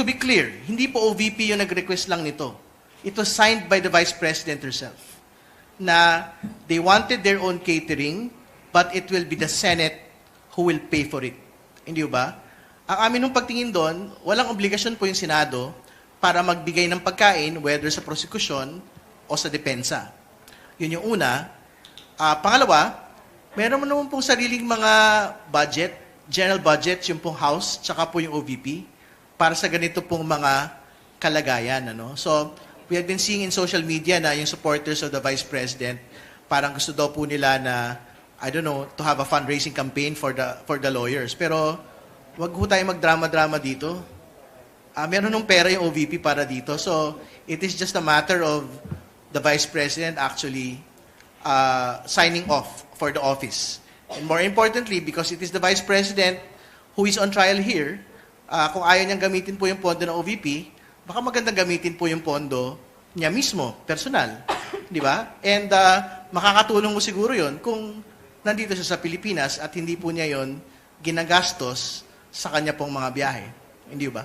to be clear, hindi po OVP yung nag-request lang nito. It was signed by the Vice President herself na they wanted their own catering, but it will be the Senate who will pay for it. Hindi ba? Ang amin nung pagtingin doon, walang obligasyon po yung Senado para magbigay ng pagkain, whether sa prosecution o sa depensa. Yun yung una. Pangalawa, meron mo naman pong sariling mga budget, general budget, yung pong House, tsaka po yung OVP, para sa ganito pong mga kalagayan. Ano? So, we have been seeing in social media na yung supporters of the Vice President, parang gusto daw po nila na, I don't know, to have a fundraising campaign for the lawyers. Pero, wag ho tayo magdrama-drama dito. Meron nung pera yung OVP para dito. So, it is just a matter of the Vice President actually signing off for the office. And more importantly, because it is the Vice President who is on trial here, kung ayaw niyang gamitin po yung pondo ng OVP, baka magandang gamitin po yung pondo niya mismo, personal. Di ba? And makakatulong mo siguro yon kung nandito siya sa Pilipinas at hindi po niya yon ginagastos sa kanya pong mga biyahe. Hindi ba?